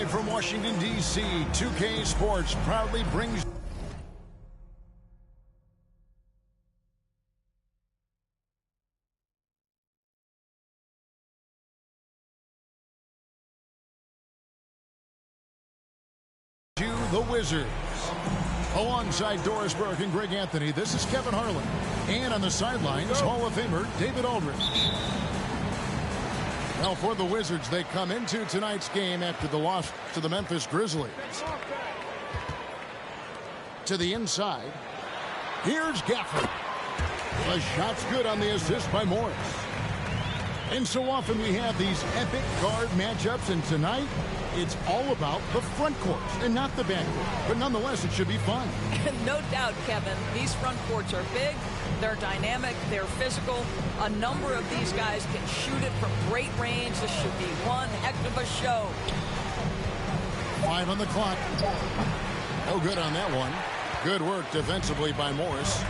Live from Washington, D.C., 2K Sports proudly brings you the Wizards. Alongside Doris Burke and Greg Anthony, this is Kevin Harlan. And on the sidelines, Hall of Famer David Aldridge. Well, for the Wizards, they come into tonight's game after the loss to the Memphis Grizzlies. To the inside. Here's Gafford. The shot's good on the assist by Morris. And so often we have these epic guard matchups, and tonight it's all about the front court and not the back court. But nonetheless, it should be fun. No doubt, Kevin. These front courts are big, they're dynamic, they're physical. A number of these guys can shoot it from great range. This should be one heck of a show. 5 on the clock. No good on that one. Good work defensively by Morris.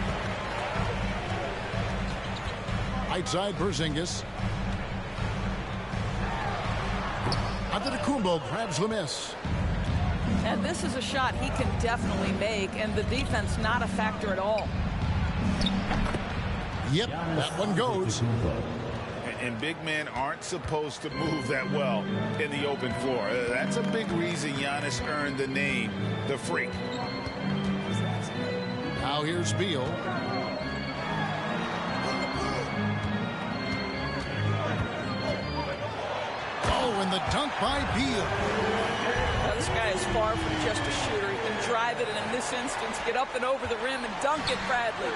Right side, Porzingis. Antetokounmpo grabs the miss. And this is a shot he can definitely make, and the defense not a factor at all. Yep, that one goes. And big men aren't supposed to move that well in the open floor. That's a big reason Giannis earned the name, the Freak. Now here's Beal. Oh, and the dunk by Beal. Now, this guy is far from just a shooter. He can drive it, and in this instance, get up and over the rim and dunk it, Bradley.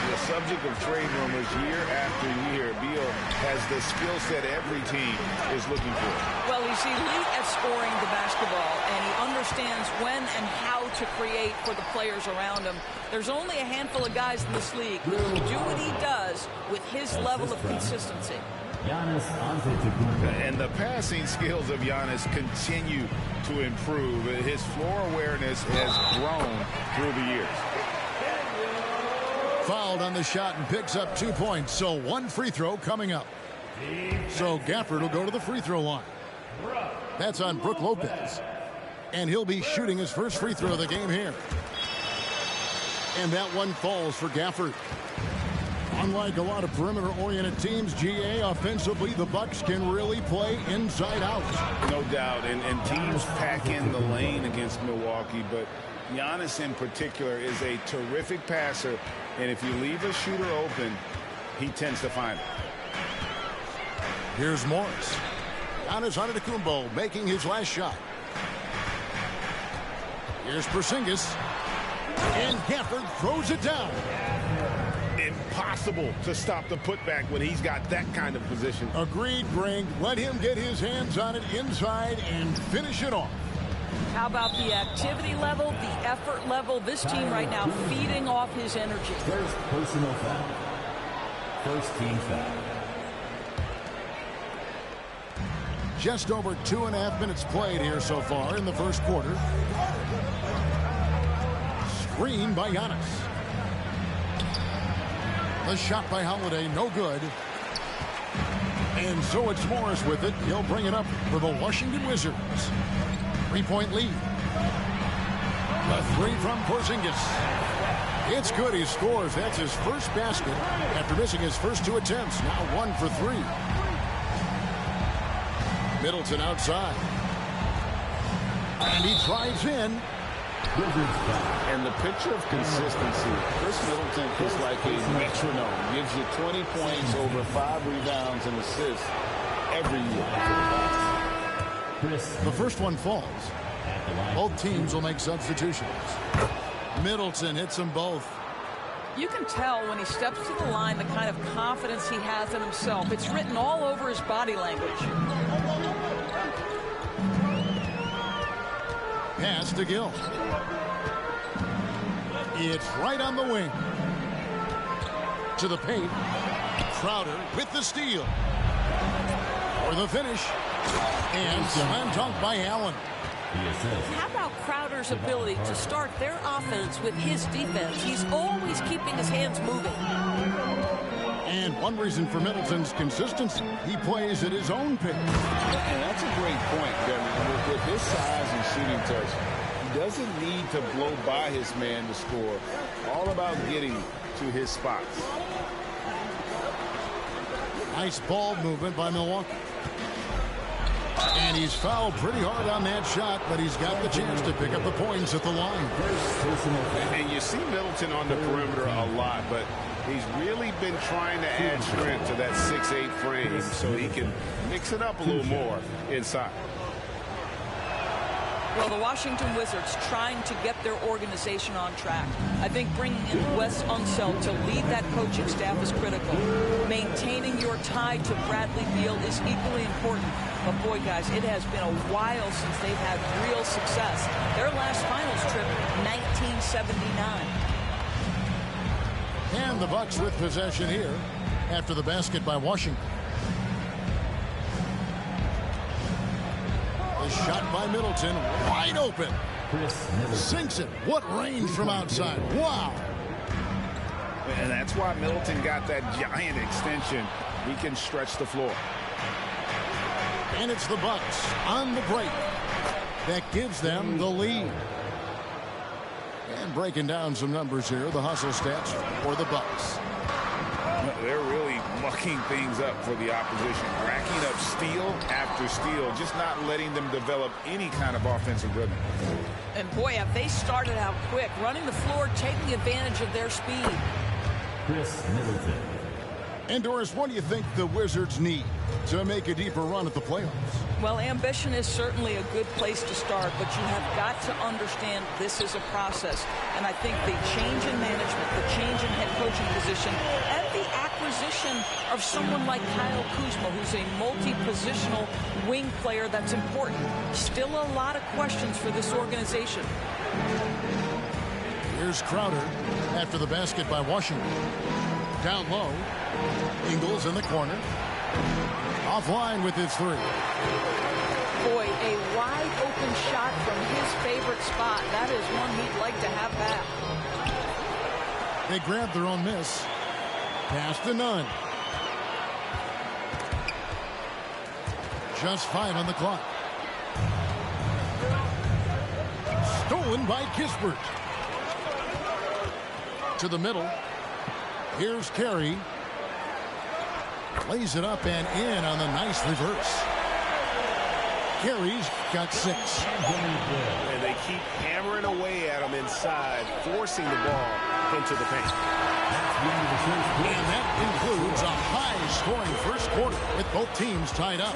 The subject of trade rumors year after year. Beal has the skill set every team is looking for. Well, he's elite at scoring the basketball, and he understands when and how to create for the players around him. There's only a handful of guys in this league who can do what he does with his level of consistency. And the passing skills of Giannis continue to improve. His floor awareness has grown through the years. Fouled on the shot and picks up 2 points. So one free throw coming up. So Gafford will go to the free throw line. That's on Brook Lopez. And he'll be shooting his first free throw of the game here. And that one falls for Gafford. Unlike a lot of perimeter-oriented teams, GA, offensively, the Bucks can really play inside out. No doubt. And teams pack in the lane against Milwaukee, but Giannis in particular is a terrific passer, and if you leave a shooter open, he tends to find it. Here's Morris. Giannis Antetokounmpo making his last shot. Here's Porzingis. And Gafford throws it down. Impossible to stop the putback when he's got that kind of position. Agreed, Greg. Let him get his hands on it inside and finish it off. How about the activity level, the effort level? This team right now feeding off his energy. First personal foul. First team foul. Just over 2.5 minutes played here so far in the first quarter. Screen by Giannis. The shot by Holiday, no good. And so it's Morris with it. He'll bring it up for the Washington Wizards. 3-point lead. The three from Porzingis. It's good. He scores. That's his first basket after missing his first 2 attempts. Now 1 for 3. Middleton outside. And he drives in. And the picture of consistency, Chris Middleton is like a metronome. Gives you 20 points, over 5 rebounds and assists every year. The first one falls. Both teams will make substitutions. Middleton hits them both. You can tell when he steps to the line the kind of confidence he has in himself. It's written all over his body language. Pass to Gill. It's right on the wing. To the paint. Crowder with the steal. For the finish. And slam dunk by Allen. How about Crowder's ability to start their offense with his defense? He's always keeping his hands moving. And one reason for Middleton's consistency, he plays at his own pace. And that's a great point, Kevin. With his size and shooting touch, he doesn't need to blow by his man to score. All about getting to his spots. Nice ball movement by Milwaukee. And he's fouled pretty hard on that shot, but he's got the chance to pick up the points at the line. And you see Middleton on the perimeter a lot, but he's really been trying to add strength to that 6'8" frame so he can mix it up a little more inside. Well, the Washington Wizards trying to get their organization on track. I think bringing in Wes Unseld to lead that coaching staff is critical. Maintaining your tie to Bradley Beal is equally important. But boy, guys, it has been a while since they've had real success. Their last finals trip, 1979. And the Bucks with possession here after the basket by Washington. The shot by Middleton, wide open. Sinks it. What range from outside. Wow. And that's why Middleton got that giant extension. He can stretch the floor. And it's the Bucks on the break. That gives them the lead. And breaking down some numbers here, the hustle stats for the Bucks. They're really mucking things up for the opposition, racking up steal after steal, just not letting them develop any kind of offensive rhythm. And boy, have they started out quick, running the floor, taking advantage of their speed. Chris Middleton. And Doris, what do you think the Wizards need to make a deeper run at the playoffs? Well, ambition is certainly a good place to start, but you have got to understand this is a process. And I think the change in management, the change in head coaching position, and the acquisition of someone like Kyle Kuzma, who's a multi-positional wing player that's important. Still a lot of questions for this organization. Here's Crowder after the basket by Washington. Down low. Ingles in the corner. Offline with his three. Boy, a wide open shot from his favorite spot. That is one he'd like to have back. They grab their own miss. Pass to none. Just 5 on the clock. Stolen by Kispert. To the middle. Here's Carey. Lays it up and in on the nice reverse. Carey's got 6. And they keep hammering away at him inside, forcing the ball into the paint. And that includes a high-scoring first quarter with both teams tied up.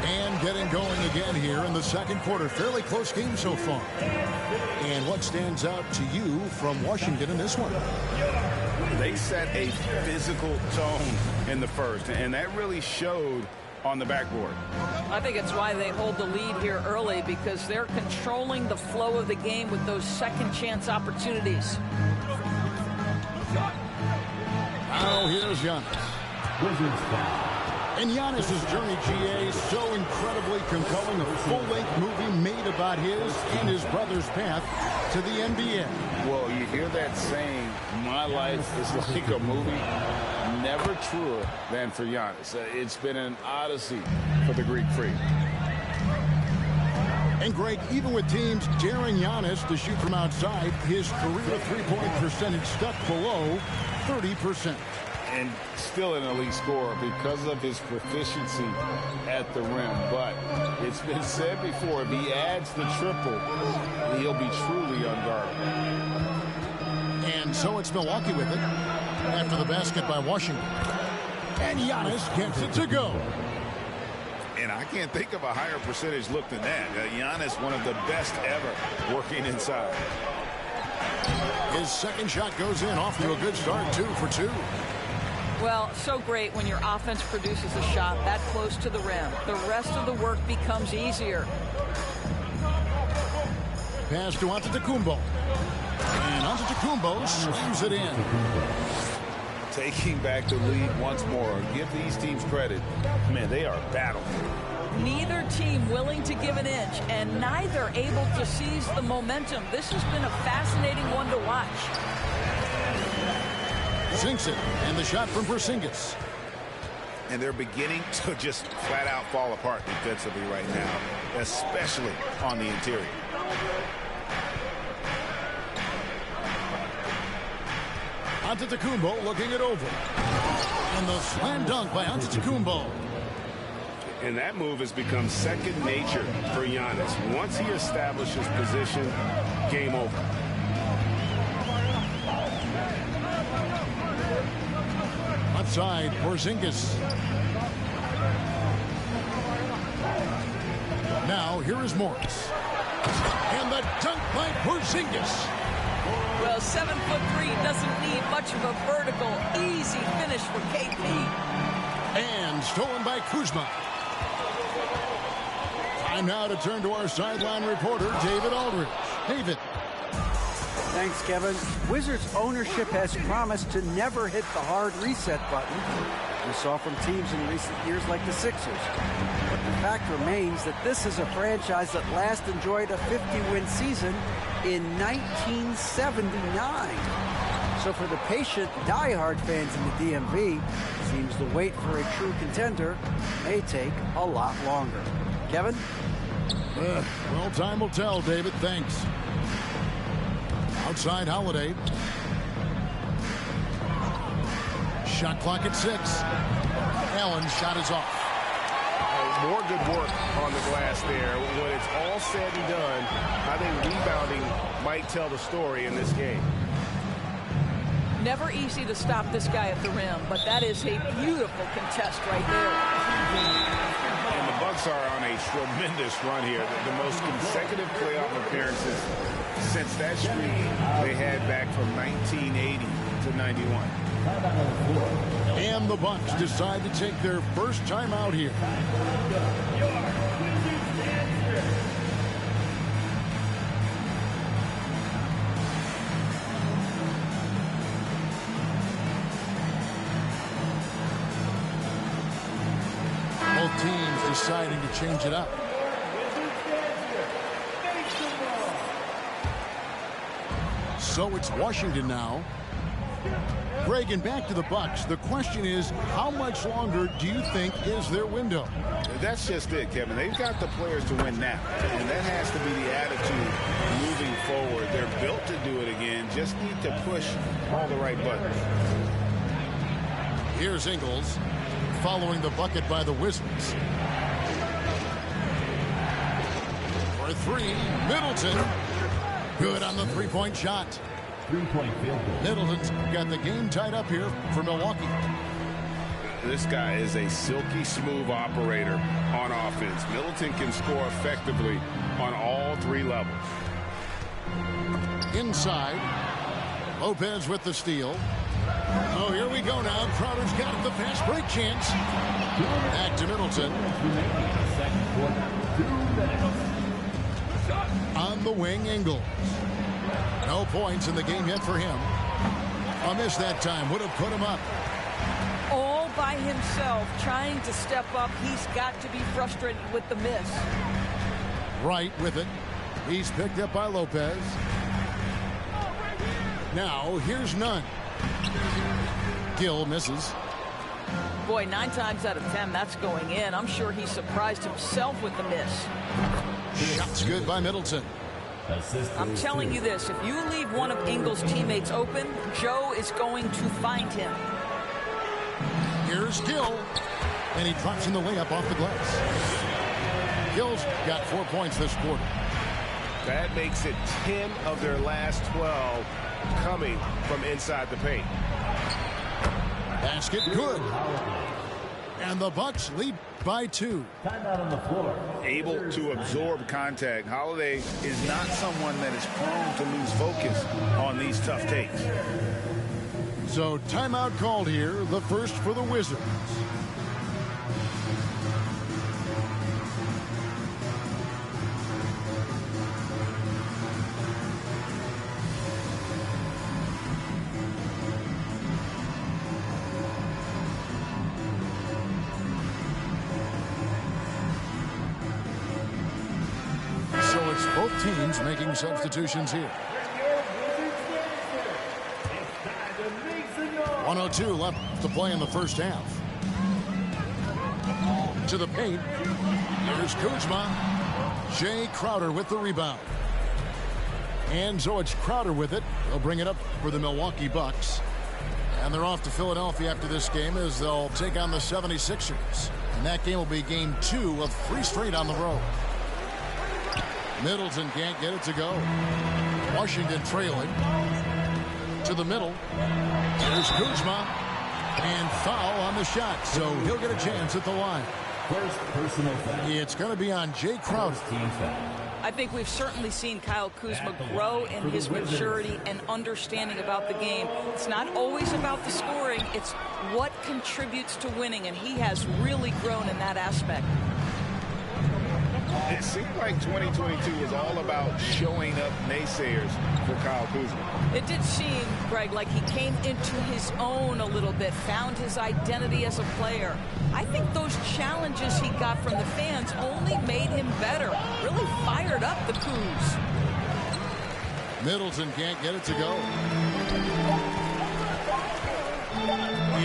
And getting going again here in the second quarter. Fairly close game so far. And what stands out to you from Washington in this one? They set a physical tone in the first, and that really showed on the backboard. I think it's why they hold the lead here early, because they're controlling the flow of the game with those second chance opportunities. Now here's Giannis. And Giannis's journey, GA, so incredibly compelling. A full-length movie made about his and his brother's path to the NBA. Well, you hear that saying, my life is like a movie. Never truer than for Giannis. It's been an odyssey for the Greek Freak. And Greg, even with teams daring Giannis to shoot from outside, his career three-point percentage stuck below 30%. And still an elite scorer because of his proficiency at the rim. But it's been said before, if he adds the triple, he'll be truly unguardable. And so it's Milwaukee with it after the basket by Washington. And Giannis gets it to go. And I can't think of a higher percentage look than that. Giannis, one of the best ever working inside. His second shot goes in, off to a good start, 2 for 2. Well, so great when your offense produces a shot that close to the rim. The rest of the work becomes easier. Pass to Antetokounmpo. And Antetokounmpo slams it in. Taking back the lead once more. Give these teams credit. Man, they are battling. Neither team willing to give an inch, and neither able to seize the momentum. This has been a fascinating one to watch. Sinks it, and the shot from Porzingis. And they're beginning to just flat out fall apart defensively right now, especially on the interior. Antetokounmpo looking it over. And the slam dunk by Antetokounmpo. And that move has become second nature for Giannis. Once he establishes position, game over. Outside, Porzingis. Now, here is Morris. And the dunk by Porzingis. Well, 7'3" doesn't need much of a vertical, easy finish for KP. And stolen by Kuzma. Time now to turn to our sideline reporter, David Aldridge. David. Thanks, Kevin. Wizards ownership has promised to never hit the hard reset button we saw from teams in recent years like the Sixers. But the fact remains that this is a franchise that last enjoyed a 50-win season in 1979. So for the patient, die-hard fans in the DMV, seems the wait for a true contender may take a lot longer. Kevin? Well, time will tell, David. Thanks. Outside Holiday. Shot clock at 6. Allen's shot is off. More good work on the glass there. When it's all said and done, I think rebounding might tell the story in this game. Never easy to stop this guy at the rim, but that is a beautiful contest right there. And the Bucks are on a tremendous run here. The most consecutive playoff appearances since that streak they had back from 1980 to 91. And the Bucks decide to take their first time out here. Both teams deciding to change it up. So it's Washington now. Greg, and back to the Bucks. The question is, how much longer do you think is their window? That's just it, Kevin. They've got the players to win now, and that has to be the attitude moving forward. They're built to do it again, just need to push all the right buttons. Here's Ingles following the bucket by the Wizards. For 3, Middleton. Good on the three-point shot. Three-point field goal. Middleton's got the game tied up here for Milwaukee. This guy is a silky smooth operator on offense. Middleton can score effectively on all 3 levels. Inside. Lopez with the steal. Oh, here we go now. Crowder's got it, the fast break chance. Back to Middleton. On the wing, Ingles. No points in the game yet for him. A miss that time would have put him up. All by himself, trying to step up. He's got to be frustrated with the miss. Right with it. He's picked up by Lopez. Now, here's Nunn. Gill misses. Boy, 9 times out of 10, that's going in. I'm sure he surprised himself with the miss. Shots good by Middleton. I'm telling you this, if you leave one of Ingles' teammates open, Joe is going to find him. Here's Gill. And he drops in the layup off the glass. Gill's got 4 points this quarter. That makes it 10 of their last 12 coming from inside the paint. Basket good. And the Bucks lead by 2. Timeout on the floor. Able to absorb contact. Holiday is not someone that is prone to lose focus on these tough takes. So timeout called here, the first for the Wizards. Both teams making substitutions here. 1:02 left to play in the first half. To the paint. Here's Kuzma. Jay Crowder with the rebound. And so it's Crowder with it. They'll bring it up for the Milwaukee Bucks. And they're off to Philadelphia after this game as they'll take on the 76ers. And that game will be game 2 of 3 straight on the road. Middleton can't get it to go. Washington trailing. To the middle. Here's Kuzma. And foul on the shot. So he'll get a chance at the line. First personal foul. It's going to be on Jay Crowder. Team foul. I think we've certainly seen Kyle Kuzma grow in his maturity and understanding about the game. It's not always about the scoring. It's what contributes to winning, and he has really grown in that aspect. It seemed like 2022 was all about showing up naysayers for Kyle Kuzma. It did seem, Greg, like he came into his own a little bit, found his identity as a player. I think those challenges he got from the fans only made him better, really fired up the Kuz. Middleton can't get it to go.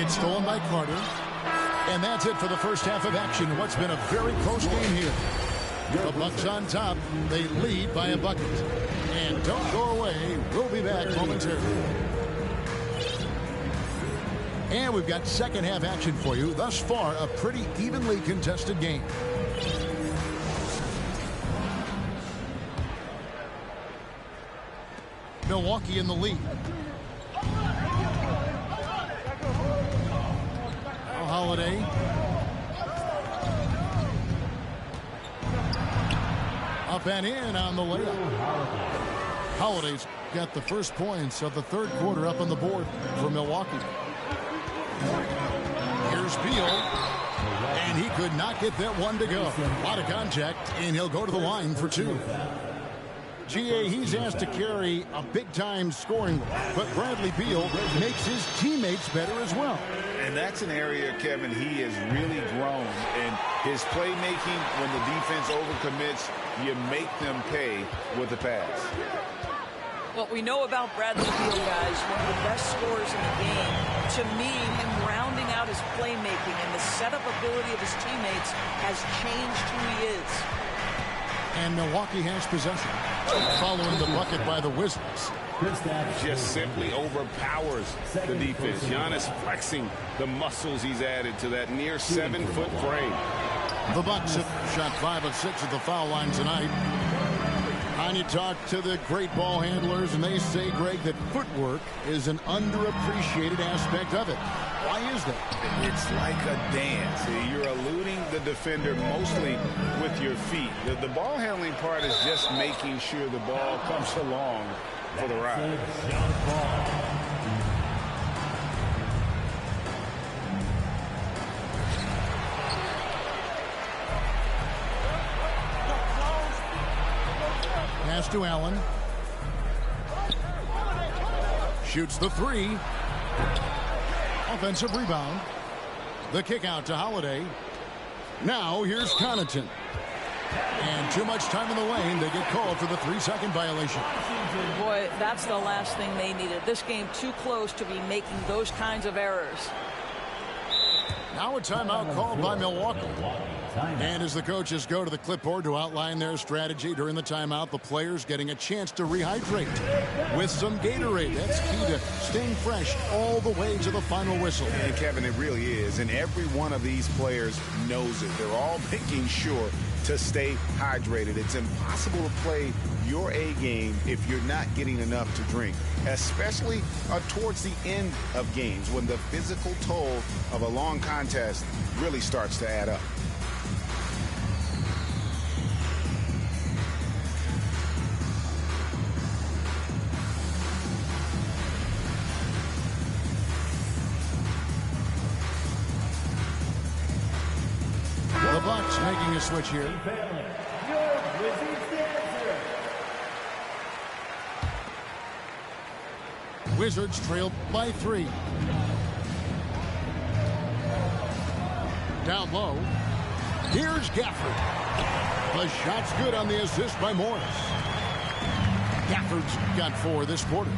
It's stolen by Carter. And that's it for the first half of action in what's been a very close game here. The Bucks on top. They lead by a bucket. And don't go away. We'll be back momentarily. And we've got second half action for you. Thus far, a pretty evenly contested game. Milwaukee in the lead. Holiday. Up and in on the layup. Holiday's got the first points of the third quarter up on the board for Milwaukee. Here's Beal. And he could not get that one to go. A lot of contact, and he'll go to the line for 2. GA, he's asked to carry a big-time scoring, but Bradley Beal makes his teammates better as well. And that's an area, Kevin, he has really grown. And his playmaking, when the defense overcommits, you make them pay with the pass. What we know about Bradley Beal, guys, one of the best scorers in the game. To me, him rounding out his playmaking and the setup ability of his teammates has changed who he is. And Milwaukee has possession. Following the bucket by the Wizards. Just simply overpowers the defense. Giannis flexing the muscles he's added to that near 7-foot frame. The Bucks have shot 5 of 6 at the foul line tonight. And you talk to the great ball handlers, and they say, Greg, that footwork is an underappreciated aspect of it. Why is that? It's like a dance. You're eluding the defender mostly with your feet. The ball handling part is just making sure the ball comes along for the ride. Pass to Allen. Shoots the 3. Offensive rebound. The kick out to Holiday. Now here's Connaughton. And too much time in the lane. They get called for the 3-second violation. Boy, that's the last thing they needed. This game too close to be making those kinds of errors. Now a timeout called by Milwaukee. And as the coaches go to the clipboard to outline their strategy during the timeout, the players getting a chance to rehydrate with some Gatorade. That's key to staying fresh all the way to the final whistle. And Kevin, it really is. And every one of these players knows it. They're all making sure to stay hydrated. It's impossible to play your A game if you're not getting enough to drink, especially towards the end of games when the physical toll of a long contest really starts to add up. The Bucks making a switch here. Wizards trail by 3. Down low. Here's Gafford. The shot's good on the assist by Morris. Gafford's got 4 this quarter.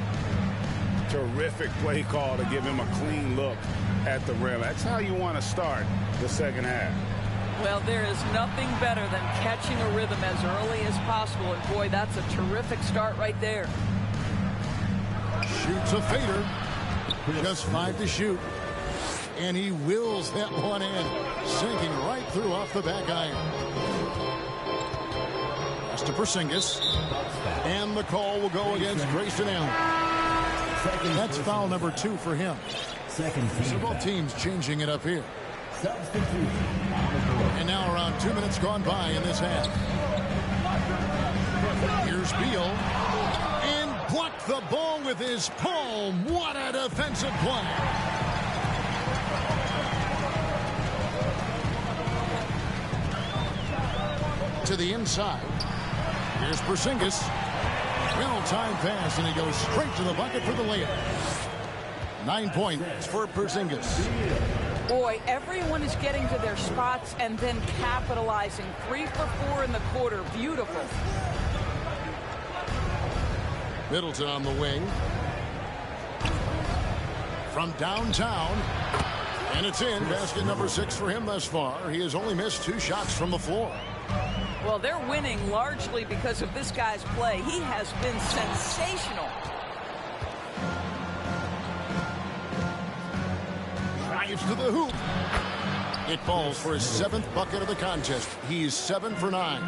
Terrific play call to give him a clean look at the rim. That's how you want to start the second half. Well, there is nothing better than catching a rhythm as early as possible. And, boy, that's a terrific start right there. Shoots a fader. Just 5 to shoot. And he wills that one in. Sinking right through off the back iron. Pass to Porzingis. And the call will go against Grayson Allen. That's foul number 2 for him. So both teams changing it up here. And now around 2 minutes gone by in this half. Here's Beal. And blocked the ball with his palm. What a defensive play. To the inside. Here's Porzingis. Well-timed pass, and he goes straight to the bucket for the layup. 9 points for Porzingis. Boy, everyone is getting to their spots and then capitalizing. 3 for 4 in the quarter. Beautiful. Middleton on the wing. From downtown. And it's in. Basket number 6 for him thus far. He has only missed 2 shots from the floor. Well, they're winning largely because of this guy's play. He has been sensational. Drives to the hoop. It falls for his 7th bucket of the contest. He's 7 for 9.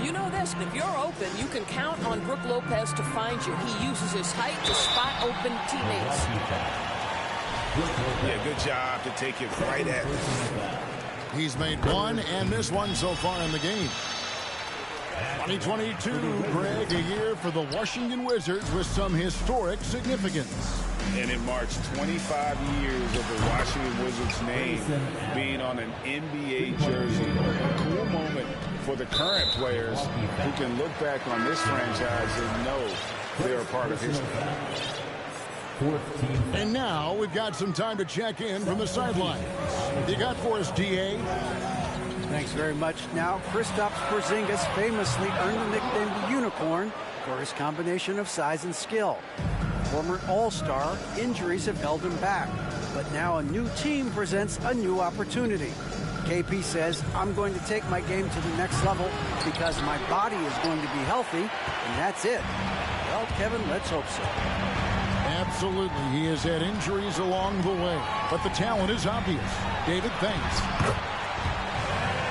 You know this, if you're open, you can count on Brook Lopez to find you. He uses his height to spot open teammates. Yeah, good job to take it right at him. He's made 1 and missed 1 so far in the game. 2022, Greg, a year for the Washington Wizards with some historic significance. And it marks 25 years of the Washington Wizards name being on an NBA jersey. A cool moment for the current players who can look back on this franchise and know they're a part of history. And now we've got some time to check in from the sideline. You got for us, D.A.? Thanks very much. Now, Kristaps Porzingis famously earned the nickname the Unicorn for his combination of size and skill. Former All-Star, injuries have held him back. But now a new team presents a new opportunity. KP says, I'm going to take my game to the next level because my body is going to be healthy, and that's it. Well, Kevin, let's hope so. Absolutely. He has had injuries along the way, but the talent is obvious. David, thanks.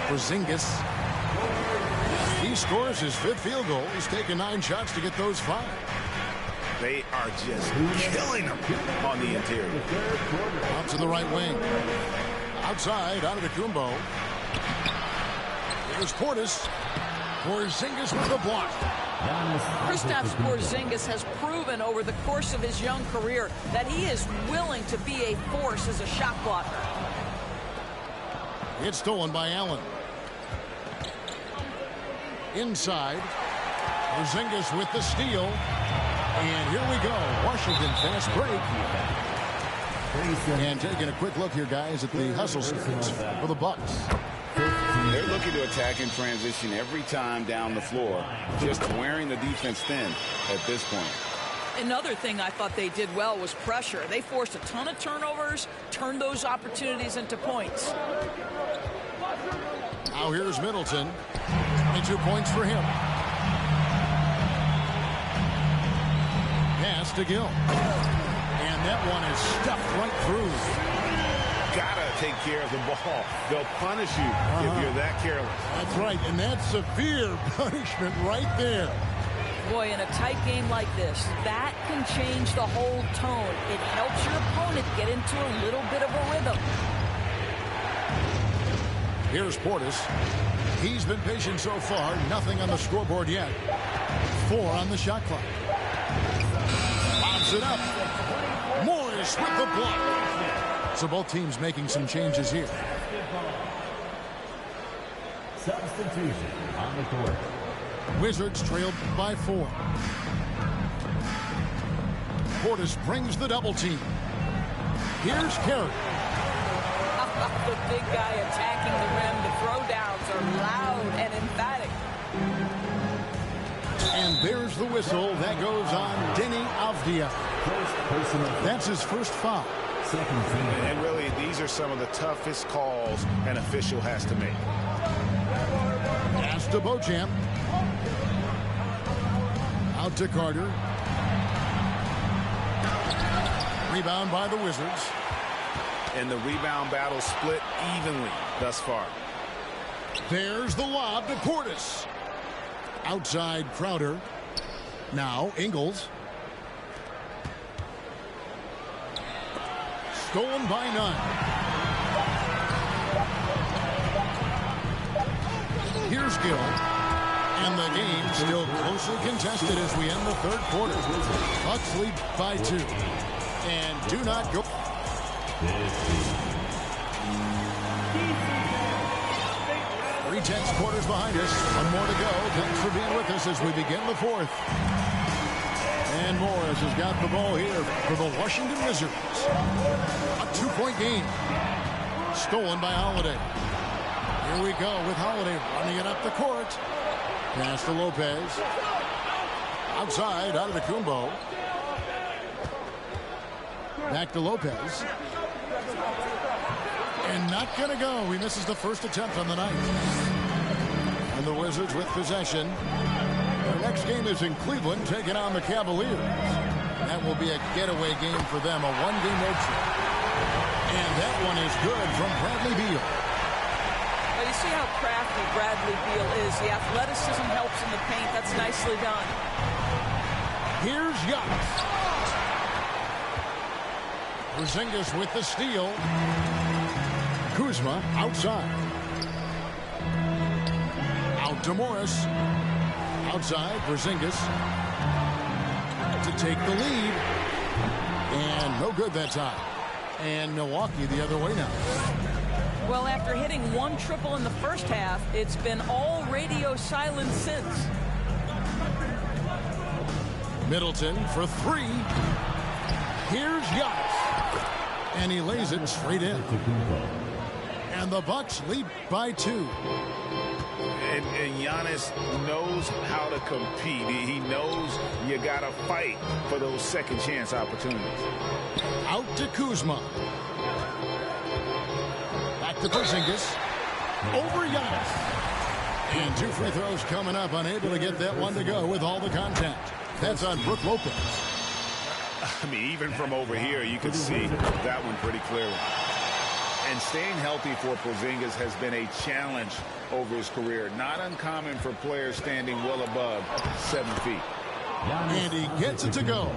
Porzingis. He scores his 5th field goal. He's taken 9 shots to get those 5. They are just killing him on the interior. Out to the right wing. Outside, Antetokounmpo. Here's Portis. Porzingis with the block. Kristaps Porzingis has proven over the course of his young career that he is willing to be a force as a shot blocker. It's stolen by Allen. Inside. Porzingis with the steal. And here we go. Washington fast break. And taking a quick look here, guys, at the hustle skills for the Bucks. They're looking to attack in transition every time down the floor, just wearing the defense thin at this point. Another thing I thought they did well was pressure. They forced a ton of turnovers, turned those opportunities into points. Now here's Middleton. 22 points for him. Pass to Gill. And that one is stuffed right through. Gotta take care of the ball. They'll punish you if you're that careless. That's right, and that's severe punishment right there. Boy, in a tight game like this, that can change the whole tone. It helps your opponent get into a little bit of a rhythm. Here's Portis. He's been patient so far. Nothing on the scoreboard yet. 4 on the shot clock. Lobs it up. Morris with the block. So both teams making some changes here. Substitution on the court. Wizards trailed by 4. Portis brings the double team. Here's Carey. A The big guy attacking the rim. The throwdowns are loud and emphatic. And there's the whistle. That goes on Deni Avdija. That's his first foul. Second team. And really, these are some of the toughest calls an official has to make. Pass to Beauchamp. Out to Carter. Rebound by the Wizards. And the rebound battle split evenly thus far. There's the lob to Portis. Outside Crowder. Now Ingles. Stolen by none. Here's Gill. And the game still closely contested as we end the third quarter. Bucks lead by 2. And do not go. 3/10 quarters behind us. One more to go. Thanks for being with us as we begin the fourth. And Morris has got the ball here for the Washington Wizards. A 2-point game. Stolen by Holiday. Here we go with Holiday running it up the court. Pass to Lopez. Outside, out of the Kumbo. Back to Lopez. And not going to go. He misses the first attempt on the night. And the Wizards with possession. Their next game is in Cleveland, taking on the Cavaliers. That will be a getaway game for them, a one-game road trip. And that one is good from Bradley Beal. Well, you see how crafty Bradley Beal is. The athleticism helps in the paint. That's nicely done. Here's Giannis. Porzingis with the steal. Kuzma outside. Out to Morris. Outside, Porzingis to take the lead. And no good that time. And Milwaukee the other way now. Well, after hitting one triple in the first half, it's been all radio silence since. Middleton for 3. Here's Giannis. And he lays it straight in. And the Bucks lead by 2. And Giannis knows how to compete. He knows you got to fight for those second chance opportunities. Out to Kuzma. Back to Porzingis. Over Giannis. And 2 free throws coming up. Unable to get that one to go with all the contact. That's on Brook Lopez. I mean, even from over here, you can see that one pretty clearly. And staying healthy for Porzingis has been a challenge over his career. Not uncommon for players standing well above 7 feet. And he gets it to go.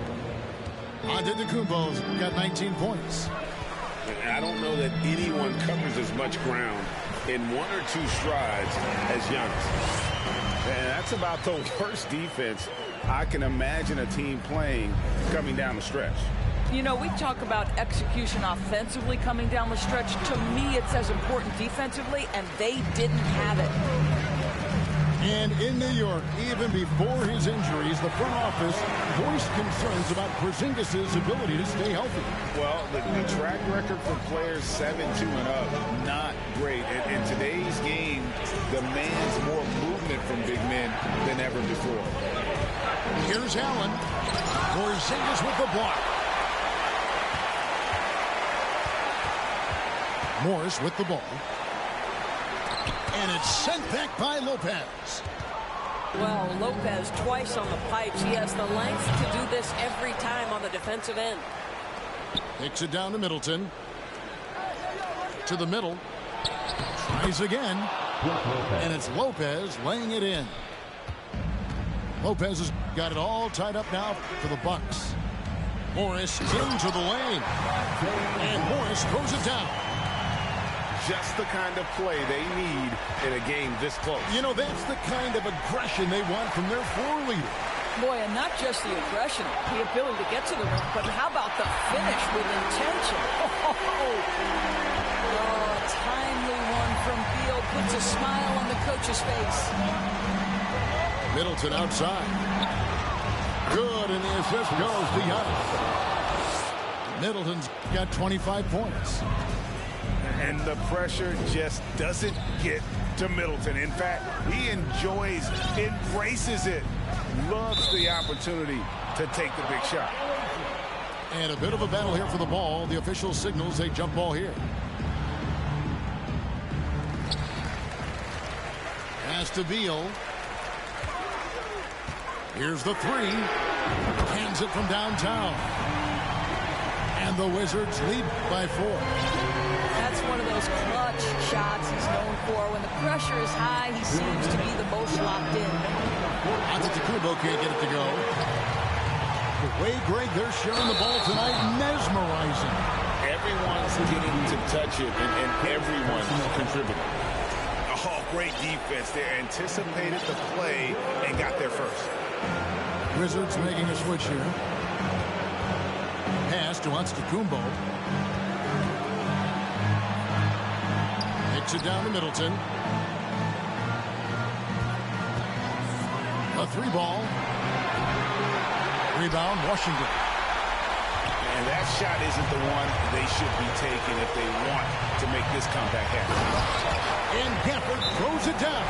Antetokounmpo's got 19 points. I don't know that anyone covers as much ground in 1 or 2 strides as Giannis. And that's about the worst defense I can imagine a team playing coming down the stretch. You know, we talk about execution offensively coming down the stretch. To me, it's as important defensively, and they didn't have it. And in New York, even before his injuries, the front office voiced concerns about Porzingis' ability to stay healthy. Well, the track record for players 7-2 and up, not great. And today's game demands more movement from big men than ever before. Here's Allen. Porzingis with the block. Morris with the ball. And it's sent back by Lopez. Well, Lopez twice on the pipes. He has the length to do this every time on the defensive end. Takes it down to Middleton. To the middle. Tries again. And it's Lopez laying it in. Lopez has got it all tied up now for the Bucks. Morris into the lane. And Morris throws it down. Just the kind of play they need in a game this close. You know, that's the kind of aggression they want from their floor leader. Boy, and not just the aggression, the ability to get to the rim, but how about the finish with intention? Oh, timely one from Beal puts a smile on the coach's face. Middleton outside. Good, and the assist goes to Giannis. Middleton's got 25 points. And the pressure just doesn't get to Middleton. In fact, he embraces it, loves the opportunity to take the big shot. And a bit of a battle here for the ball. The official signals a jump ball here. Pass to Beal. Here's the three. Cans it from downtown. And the Wizards lead by 4. That's one of those clutch shots he's known for. When the pressure is high, he seems to be the most locked in. Antetokounmpo can't get it to go. The way, Greg, they're sharing the ball tonight, mesmerizing. Everyone's getting to touch it, and everyone's contributing. Oh, great defense. They anticipated the play and got there first. Wizards making a switch here. Pass to Antetokounmpo. Kicks it down to Middleton. A 3-ball. Rebound, Washington. And that shot isn't the one they should be taking if they want to make this comeback happen. And Gafford throws it down.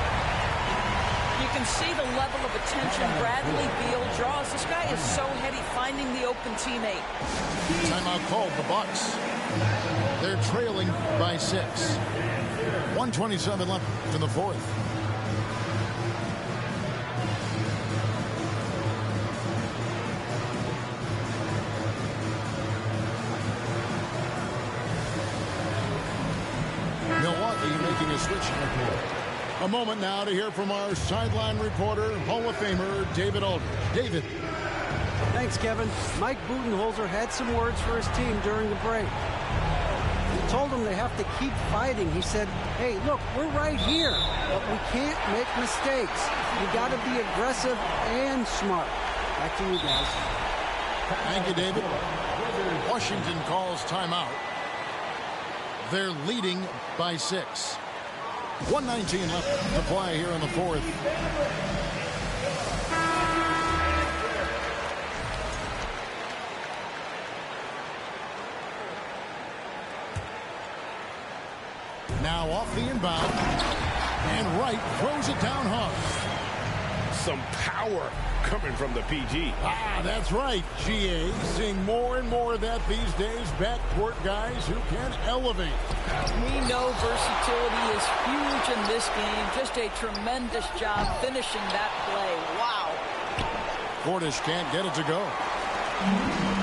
You can see the level of attention Bradley Beal draws. This guy is so heady finding the open teammate. Timeout called, the Bucks. They're trailing by 6. 1:27 left in the fourth. Milwaukee making a switch. A moment now to hear from our sideline reporter, Hall of Famer David Aldridge. David. Thanks, Kevin. Mike Budenholzer had some words for his team during the break. He told them they have to keep fighting. He said, hey, look, we're right here, but we can't make mistakes. We got to be aggressive and smart. Back to you guys. Thank you, David. Washington calls timeout. They're leading by 6. 1:19 left to play here in the fourth. Now off the inbound. And Wright throws it down hard. Some power coming from the PG. Ah, that's right, GA. Seeing more and more of that these days. Backcourt guys who can elevate. We know versatility is huge in this game. Just a tremendous job finishing that play. Wow. Portis can't get it to go.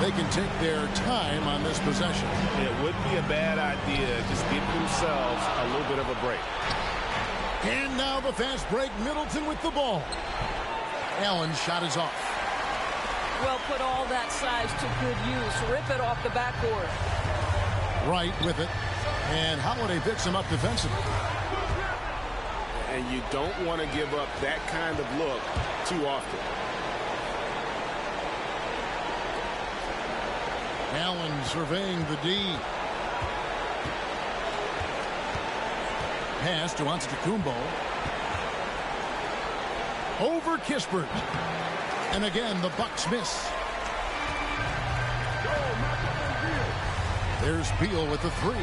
They can take their time on this possession. It wouldn't be a bad idea. Just give themselves a little bit of a break. And now the fast break. Middleton with the ball. Allen's shot is off. Well, put all that size to good use. Rip it off the backboard. Wright with it. And Holiday picks him up defensively. And you don't want to give up that kind of look too often. Allen surveying the D. Pass to Antetokounmpo. Over Kispert. And again, the Bucks miss. There's Beal with the 3.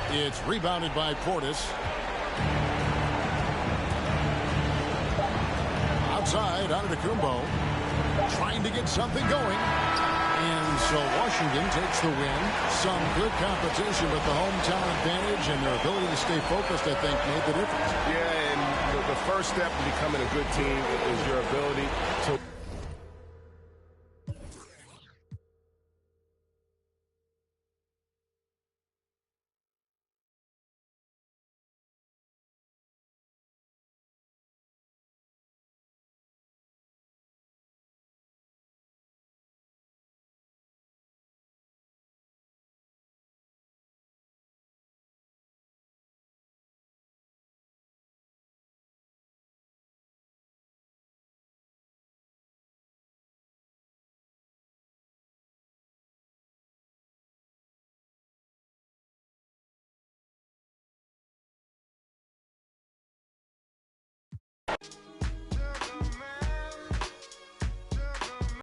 It's rebounded by Portis. Outside, Antetokounmpo. Trying to get something going. And so Washington takes the win. Some good competition, but the hometown advantage and their ability to stay focused, I think, made the difference. Yeah, and the first step to becoming a good team is your ability to...